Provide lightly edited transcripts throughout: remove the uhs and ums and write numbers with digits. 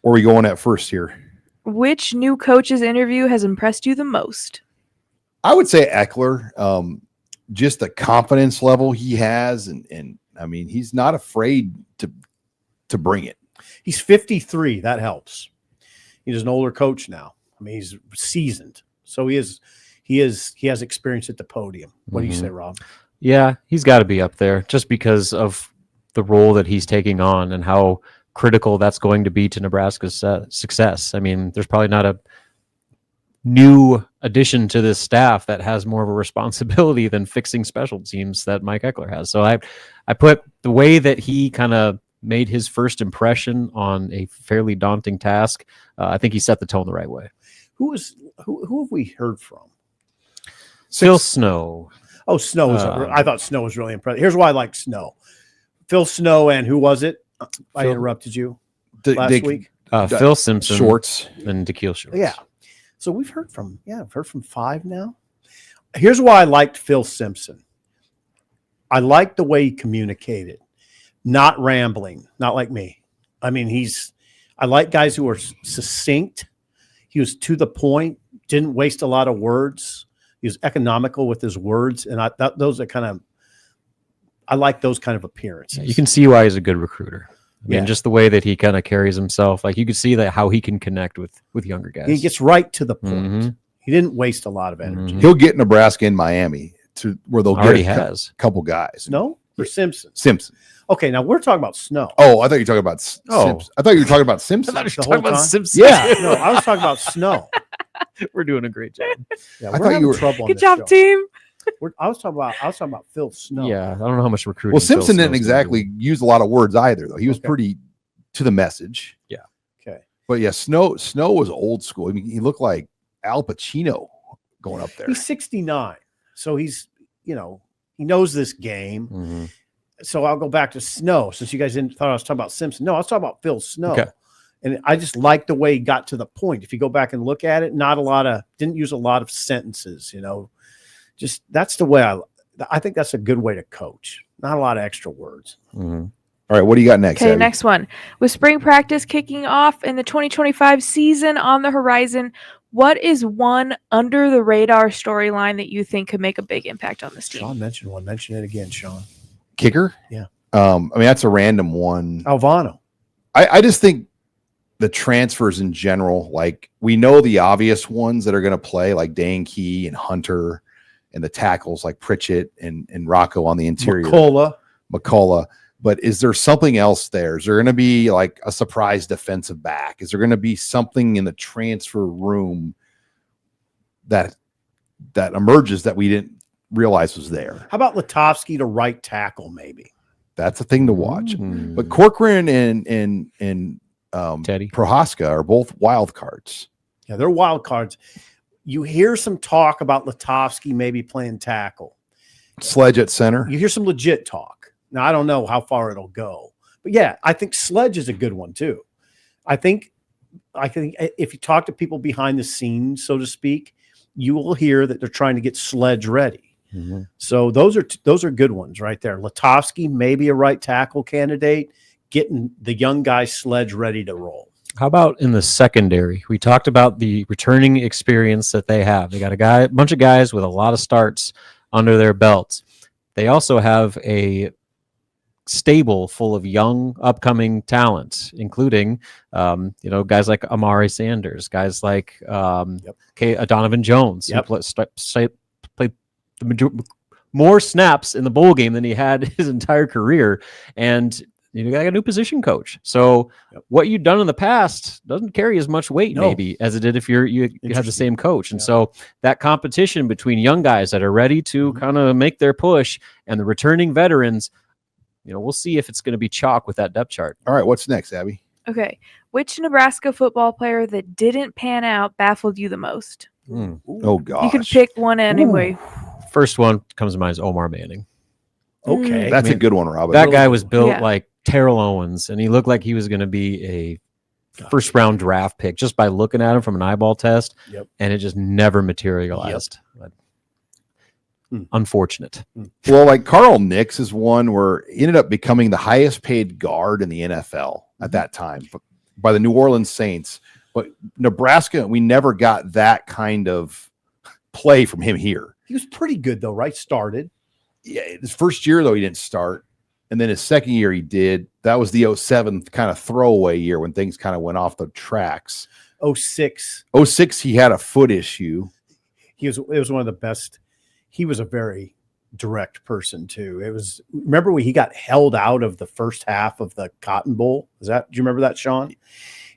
Where are we going at first here? Which new coach's interview has impressed you the most? I would say Eckler. Just the confidence level he has, and I mean, he's not afraid to bring it. He's 53. That helps. He's an older coach now. I mean, he's seasoned, so he has experience at the podium. What do you say, Rob? Yeah, he's got to be up there just because of the role that he's taking on and how critical that's going to be to Nebraska's success. I mean, there's probably not a new addition to this staff that has more of a responsibility than fixing special teams that Mike Eckler has. So I put the way that he kind of made his first impression on a fairly daunting task. I think he set the tone the right way. Who have we heard from? Phil Snow. Oh, Snow. I thought Snow was really impressive. Here's why I like Snow. Phil Snow and who was it? I interrupted you last week. Phil Simpson. Shorts. And Dikeel Shorts. Yeah. So we've heard from 5 now. Here's why I liked Phil Simpson. I liked the way he communicated, not rambling, not like me. I mean, I like guys who are succinct. He was to the point, didn't waste a lot of words. He was economical with his words, and I like those kind of appearances. You can see why he's a good recruiter. I mean, just the way that he kind of carries himself, like you could see that how he can connect with younger guys. He gets right to the point. He didn't waste a lot of energy. He'll get Nebraska and Miami to where they'll Already get has. a couple guys. No, or Simpson. Simpson. Okay, now we're talking about Snow. Oh, I thought you were talking about Simpson. I thought you were talking about Simpson. The whole time? Simpson. Yeah, no, I was talking about Snow. We're doing a great job. Yeah, I we're thought having you were- trouble on Good this job, show. team. I was talking about Phil Snow. Yeah, I don't know how much recruiting. Well, Phil Simpson Snow's didn't gonna exactly use a lot of words either, though. He was Okay. pretty to the message. Yeah. Okay. But yeah, Snow was old school. I mean, he looked like Al Pacino going up there. He's 69, so he's he knows this game. do. So I'll go back to Snow since you guys thought I was talking about Simpson. No, I was talking about Phil Snow. Okay. And I just like the way he got to the point. If you go back and look at it, didn't use a lot of sentences, just that's the way I think that's a good way to coach. Not a lot of extra words. All right, what do you got next? Okay, Abby? next one. With spring practice kicking off and the 2025 season on the horizon, what is one under the radar storyline that you think could make a big impact on this team? Sean mentioned one. Mention it again, Sean. Kicker? Yeah. I mean, that's a random one. Alvano. I just think the transfers in general, like we know the obvious ones that are going to play, like Dane Key and Hunter, and the tackles like Pritchett and Rocco on the interior. McCullough. But is there something else there? Is there going to be like a surprise defensive back? Is there going to be something in the transfer room that emerges that we didn't realize was there? How about Latovsky to right tackle, maybe? That's a thing to watch. But Corcoran and Teddy Prohaska are both wild cards. Yeah, they're wild cards. You hear some talk about Latovsky maybe playing tackle. Sledge at center. You hear some legit talk. Now, I don't know how far it'll go. But, yeah, I think Sledge is a good one, too. I think if you talk to people behind the scenes, so to speak, you will hear that they're trying to get Sledge ready. So those are good ones right there. Latovsky, maybe a right tackle candidate, getting the young guy Sledge ready to roll. How about in the secondary? We talked about the returning experience that they have. They got a bunch of guys with a lot of starts under their belts. They also have a stable full of young upcoming talents, including guys like Amari Sanders, guys like Donovan Jones, who played more snaps in the bowl game than he had his entire career, and you got a new position coach. So what you've done in the past doesn't carry as much weight maybe as it did if you had the same coach. And so that competition between young guys that are ready to kind of make their push and the returning veterans, we'll see if it's going to be chalk with that depth chart. All right, what's next, Abby? Okay. Which Nebraska football player that didn't pan out baffled you the most? Oh, gosh. You can pick one anyway. First one comes to mind is Omar Manning. Okay. That's a good one, Robin. That guy was built like Terrell Owens, and he looked like he was going to be a first-round draft pick just by looking at him from an eyeball test, and it just never materialized. Unfortunate. Well, like Carl Nix is one where he ended up becoming the highest paid guard in the NFL at that time. But by the New Orleans Saints. But Nebraska, we never got that kind of play from him here. He was pretty good though, right? Started. Yeah, his first year though he didn't start, and then his second year he did. That was the 07 kind of throwaway year when things kind of went off the tracks. 06. 06 he had a foot issue. It was one of the best. He was a very direct person too. Remember when he got held out of the first half of the Cotton Bowl? Do you remember that, Sean?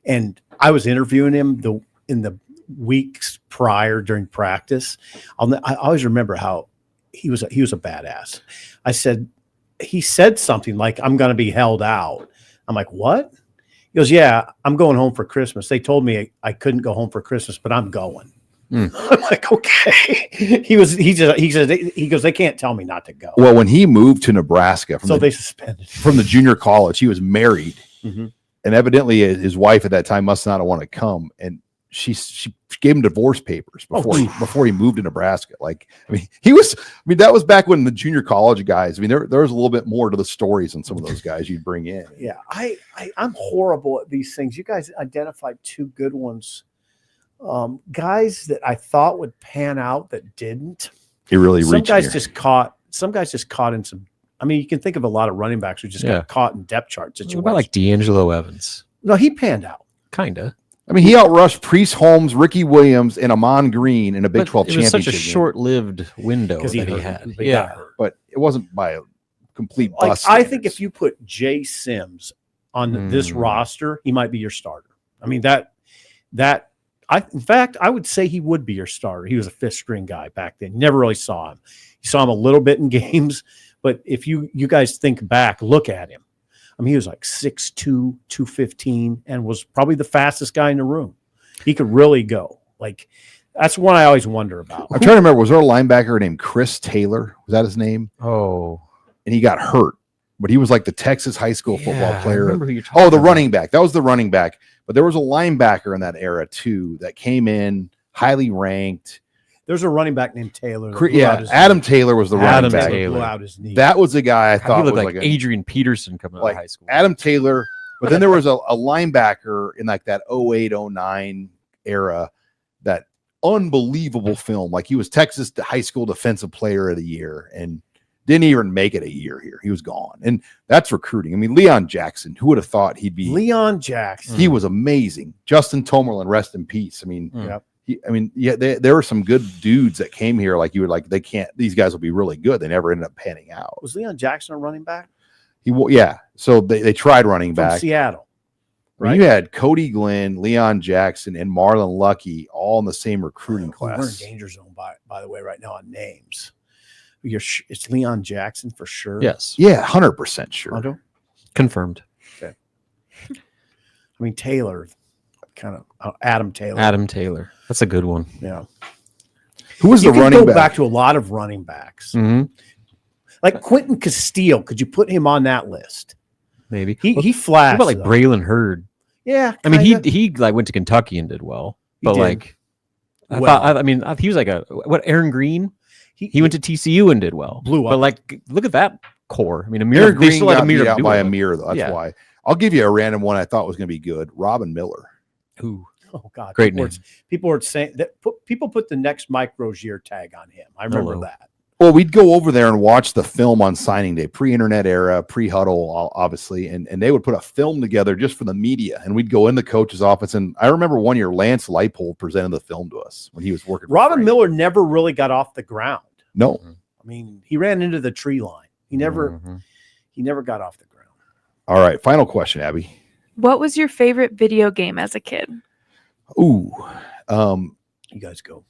And I was interviewing him in the weeks prior during practice. I always remember how he was a badass. He said something like, "I'm going to be held out." I'm like, "What?" He goes, "Yeah, I'm going home for Christmas. They told me I couldn't go home for Christmas, but I'm going." I'm like, "Okay." He goes, "They can't tell me not to go." Well, when he moved to Nebraska, they suspended from the junior college. He was married, mm-hmm. and evidently his wife at that time must not have wanted to come, and she gave him divorce papers before he moved to Nebraska. That was back when the junior college guys. There was a little bit more to the stories than some of those guys you'd bring in. Yeah, I'm horrible at these things. You guys identified two good ones. Guys that I thought would pan out that didn't. He really some reached guys here. Some guys just caught in some. You can think of a lot of running backs who just got caught in depth chart situations. What about like D'Angelo Evans? No, he panned out. Kinda. He outrushed Priest Holmes, Ricky Williams, and Amon Green in a Big 12 championship. It was such a short-lived window that he had. Yeah, but it wasn't by a complete bust. I think if you put Jay Sims on this roster, he might be your starter. In fact, I would say he would be your starter. He was a fifth string guy back then. You never really saw him. You saw him a little bit in games, but if you guys think back, look at him. He was like 6'2", 215, and was probably the fastest guy in the room. He could really go. That's one I always wonder about. I'm trying to remember, was there a linebacker named Chris Taylor? Was that his name? Oh. And he got hurt, but he was like the Texas high school football player. I remember who you're talking about. Running back. That was the running back. But there was a linebacker in that era too that came in highly ranked. There's a running back named Taylor. Adam Taylor was the running back. Blew out his knee. That was the guy I thought he was looked like Adrian Peterson coming out of high school. Adam Taylor. But then there was a linebacker in like that 08, 09 era, that unbelievable film. He was Texas high school defensive player of the year and didn't even make it a year here. He was gone. And that's recruiting. Leon Jackson, who would have thought he'd be Leon Jackson? He was amazing. Justin Tomerlin, rest in peace. Yep. There were some good dudes that came here. These guys will be really good. They never ended up panning out. Was Leon Jackson a running back? So they tried running back from Seattle. Right. You had Cody Glenn, Leon Jackson, and Marlon Lucky all in the same recruiting class. We're in danger zone, by the way, right now on names. It's Leon Jackson for sure. Yes. Yeah, 100% sure. Confirmed. Okay. Taylor, Adam Taylor. Adam Taylor. That's a good one. Yeah. Who was the running back? Back to a lot of running backs. Mm-hmm. Like Quentin Castile. Could you put him on that list? Maybe. He flashed. What about Braylon Hurd? Yeah. He went to Kentucky and did well. But he was Aaron Green? He went to TCU and did well. Blew up. But look at that core. Amir Green got beat out by Amir, though. That's why. I'll give you a random one I thought was going to be good. Robin Miller. Who? Oh God! Great name. People were saying that. People put the next Mike Rozier tag on him. I remember that. Well, we'd go over there and watch the film on signing day, pre-internet era, pre-huddle, obviously, and they would put a film together just for the media, and we'd go in the coach's office. And I remember one year Lance Leipold presented the film to us when he was working. Robin Miller never really got off the ground. No, he ran into the tree line. He never got off the ground. All right, final question, Abby. What was your favorite video game as a kid? Ooh, you guys go.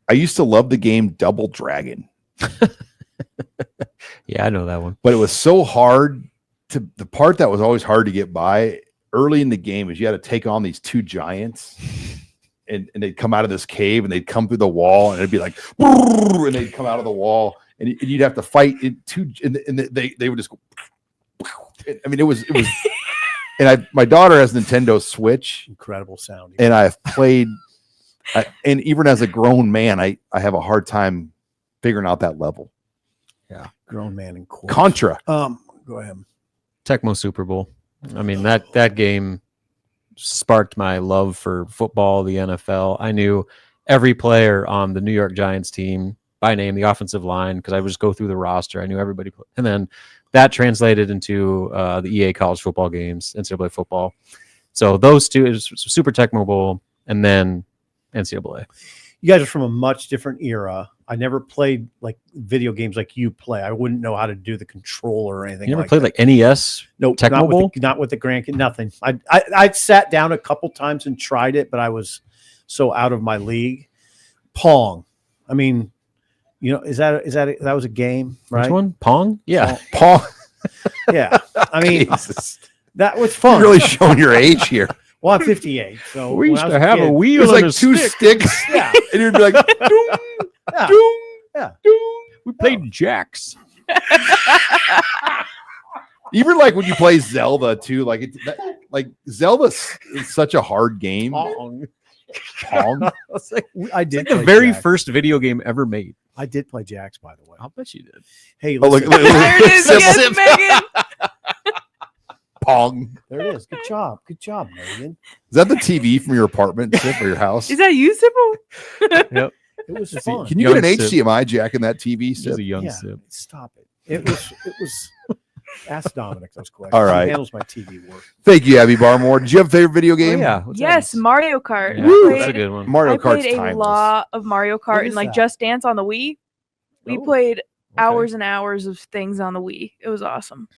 I used to love the game Double Dragon. Yeah, I know that one. But it was so hard the part that was always hard to get by early in the game is you had to take on these two giants and they'd come out of this cave and they'd come through the wall and it'd be like, and they'd come out of the wall and you'd have to fight and they would just go. It was, and my daughter has Nintendo Switch. Incredible sound. And I've played, and even as a grown man, I have a hard time figuring out that level. Yeah. Grown man in court. Contra. Go ahead. Tecmo Super Bowl. That game sparked my love for football, the NFL. I knew every player on the New York Giants team by name, the offensive line, because I would just go through the roster. I knew everybody. And then that translated into the EA college football games, NCAA football. So those two is Super Tecmo Bowl and then NCAA. You guys are from a much different era. I never played like video games like you play. I wouldn't know how to do the controller or anything. You never like played that. like NES? Nope, Tecmo Bowl? not with the grandkid. Nothing. I sat down a couple times and tried it, but I was so out of my league. Pong. I mean, you know, that was a game, right? Which one? Pong? Yeah. Paul, Yeah. I mean, Jesus. that was fun. You're really showing your age here. Well, I'm 58, so We when used I was to have a kid- wheel There's and like a two stick. sticks, Yeah. and you'd be like, doom, Yeah. doom, Yeah. doom. We played jacks. Even like when you play Zelda too, like Zelda is such a hard game. Pong. Pong. It's like I did the play very Jacks. first video game ever made. I did play Jacks, by the way. I'll bet you did. Hey, Oh, look, listen, look, There it is. Sip, Yes, sip. Megan. Pong. there it is. Good job, Megan. Is that the TV from your apartment, Sip, or your house? Is that you, Sybil? Yep. It was See, fun. Can you get an Young Sip. HDMI jack in that TV, He's Sip? a young Yeah. sip. Stop it. It was. Ask Dominic those questions. All right. He handles my TV work. Thank you, Abby Barmore. Did you have a favorite video Oh, game? yeah. What's Yes, that? Mario Kart. Yeah, I that's a played, good one. Mario I Kart's played a timeless. lot of Mario What Kart is and like that? Just Dance on the Wii. We Oh, played Okay. hours and hours of things on the Wii. It was awesome.